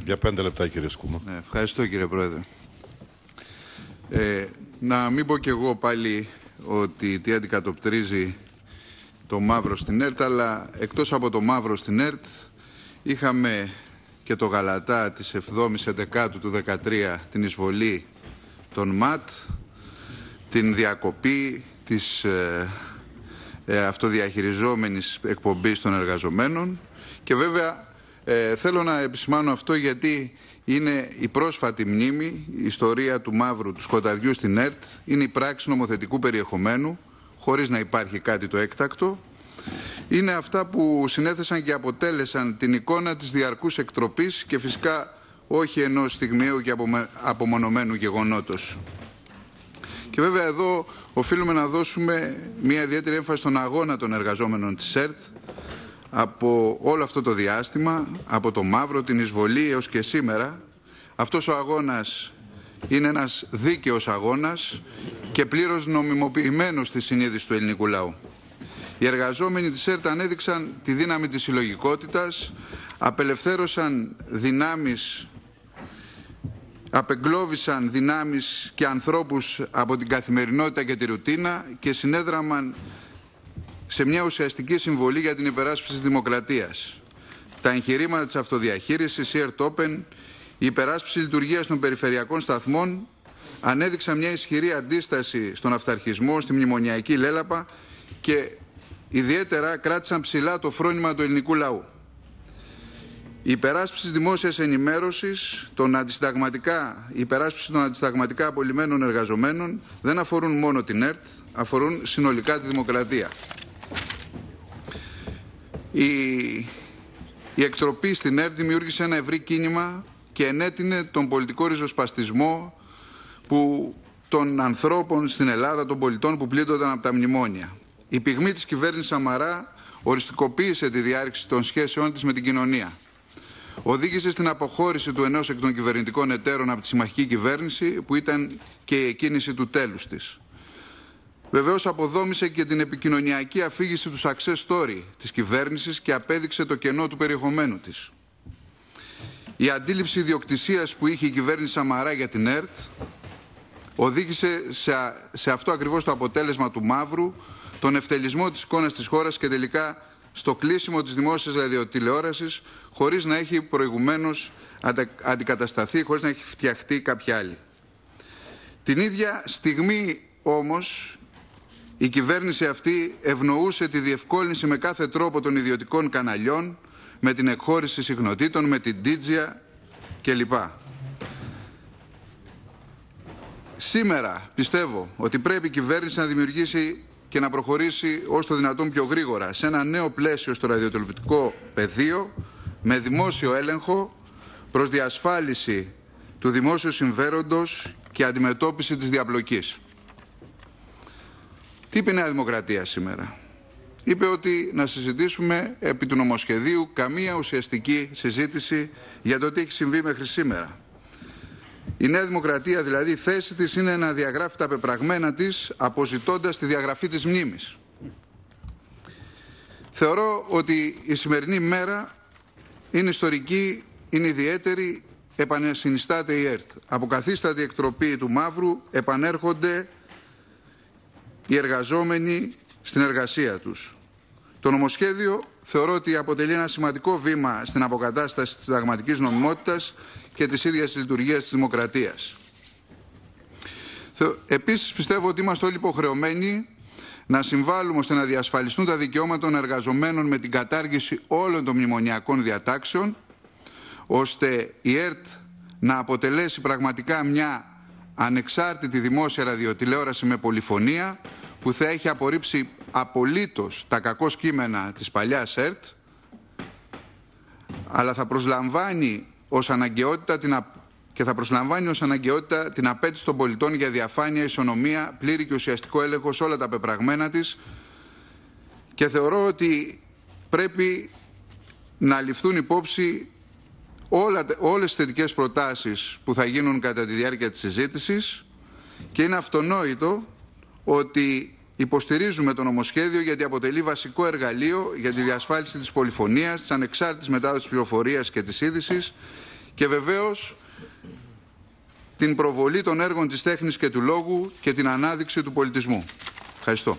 Για 5 λεπτά, κύριε Σκούμα. Ευχαριστώ, κύριε Πρόεδρε. Να μην πω κι εγώ πάλι ότι τι αντικατοπτρίζει το μαύρο στην ΕΡΤ, αλλά εκτός από το μαύρο στην ΕΡΤ είχαμε και το γαλατά της 7ης Εντεκάτου του 2013, την εισβολή των ΜΑΤ, την διακοπή της αυτοδιαχειριζόμενης εκπομπής των εργαζομένων και βέβαια θέλω να επισημάνω αυτό γιατί είναι η πρόσφατη μνήμη, η ιστορία του μαύρου, του σκοταδιού στην ΕΡΤ, είναι η πράξη νομοθετικού περιεχομένου, χωρίς να υπάρχει κάτι το έκτακτο. Είναι αυτά που συνέθεσαν και αποτέλεσαν την εικόνα της διαρκούς εκτροπής και φυσικά όχι ενός στιγμιαίου και απομονωμένου γεγονότος. Και βέβαια εδώ οφείλουμε να δώσουμε μια ιδιαίτερη έμφαση στον αγώνα των εργαζόμενων της ΕΡΤ από όλο αυτό το διάστημα, από το μαύρο, την εισβολή έως και σήμερα. Αυτός ο αγώνας είναι ένας δίκαιος αγώνας και πλήρως νομιμοποιημένος στη συνείδηση του ελληνικού λαού. Οι εργαζόμενοι της ΕΡΤ ανέδειξαν τη δύναμη της συλλογικότητας, απελευθέρωσαν δυνάμεις, απεγκλώβησαν δυνάμεις και ανθρώπους από την καθημερινότητα και τη ρουτίνα και συνέδραμαν σε μια ουσιαστική συμβολή για την υπεράσπιση της δημοκρατίας. Τα εγχειρήματα της αυτοδιαχείρισης, η ΕΡΤ Open, η υπεράσπιση λειτουργίας των περιφερειακών σταθμών ανέδειξαν μια ισχυρή αντίσταση στον αυταρχισμό, στη μνημονιακή λέλαπα και ιδιαίτερα κράτησαν ψηλά το φρόνημα του ελληνικού λαού. Η υπεράσπιση της δημόσιας ενημέρωσης, η υπεράσπιση των αντισυνταγματικά απολυμμένων εργαζομένων δεν αφορούν μόνο την ΕΡΤ, αφορούν συνολικά τη δημοκρατία. Η εκτροπή στην ΕΡΤ δημιούργησε ένα ευρύ κίνημα και ενέτεινε τον πολιτικό ριζοσπαστισμό των ανθρώπων στην Ελλάδα, των πολιτών που πλήττονταν από τα μνημόνια. Η πυγμή της κυβέρνησης Σαμαρά οριστικοποίησε τη διάρρηξη των σχέσεών της με την κοινωνία. Οδήγησε στην αποχώρηση του ενός εκ των κυβερνητικών εταίρων από τη συμμαχική κυβέρνηση, που ήταν και η εκκίνηση του τέλους της. Βεβαίως αποδόμησε και την επικοινωνιακή αφήγηση του success story της κυβέρνησης και απέδειξε το κενό του περιεχομένου της. Η αντίληψη ιδιοκτησίας που είχε η κυβέρνηση Σαμαρά για την ΕΡΤ οδήγησε σε αυτό ακριβώς το αποτέλεσμα του μαύρου, τον ευτελισμό της εικόνας της χώρας και τελικά στο κλείσιμο της δημόσιας ραδιοτηλεόρασης, χωρίς να έχει προηγουμένως αντικατασταθεί, χωρίς να έχει φτιαχτεί κάποια άλλη. Την ίδια στιγμή όμως η κυβέρνηση αυτή ευνοούσε τη διευκόλυνση με κάθε τρόπο των ιδιωτικών καναλιών, με την εκχώρηση συχνοτήτων, με την Ντίτζια κλπ. Σήμερα πιστεύω ότι πρέπει η κυβέρνηση να δημιουργήσει και να προχωρήσει όσο το δυνατόν πιο γρήγορα σε ένα νέο πλαίσιο στο ραδιοτηλεοπτικό πεδίο, με δημόσιο έλεγχο, προς διασφάλιση του δημόσιου συμφέροντος και αντιμετώπιση της διαπλοκής. Τι είπε η Νέα Δημοκρατία σήμερα? Είπε ότι να συζητήσουμε επί του νομοσχεδίου, καμία ουσιαστική συζήτηση για το τι έχει συμβεί μέχρι σήμερα. Η Νέα Δημοκρατία, δηλαδή, η θέση της είναι να διαγράφει τα πεπραγμένα της, αποζητώντας τη διαγραφή της μνήμης. Θεωρώ ότι η σημερινή μέρα είναι ιστορική, είναι ιδιαίτερη, επανασυνιστάται η ΕΡΤ. Αποκαθίσταται η εκτροπή του μαύρου, επανέρχονται οι εργαζόμενοι στην εργασία τους. Το νομοσχέδιο θεωρώ ότι αποτελεί ένα σημαντικό βήμα στην αποκατάσταση της συνταγματικής νομιμότητας και της ίδιας λειτουργίας της δημοκρατίας. Επίσης πιστεύω ότι είμαστε όλοι υποχρεωμένοι να συμβάλλουμε ώστε να διασφαλιστούν τα δικαιώματα των εργαζομένων με την κατάργηση όλων των μνημονιακών διατάξεων, ώστε η ΕΡΤ να αποτελέσει πραγματικά μια ανεξάρτητη δημόσια ραδιοτηλεόραση με πολυφωνία, που θα έχει απορρίψει απολύτως τα κακώς κείμενα της παλιάς ΕΡΤ, αλλά θα προσλαμβάνει ως αναγκαιότητα την απέτηση των πολιτών για διαφάνεια, ισονομία, πλήρη και ουσιαστικό έλεγχο σε όλα τα πεπραγμένα της, και θεωρώ ότι πρέπει να ληφθούν υπόψη όλες οι θετικές προτάσεις που θα γίνουν κατά τη διάρκεια της συζήτησης, και είναι αυτονόητο ότι Υποστηρίζουμε το νομοσχέδιο γιατί αποτελεί βασικό εργαλείο για τη διασφάλιση της πολυφωνίας, της ανεξάρτητης μετάδοσης πληροφορίας και της είδησης και βεβαίως την προβολή των έργων της τέχνης και του λόγου και την ανάδειξη του πολιτισμού. Ευχαριστώ.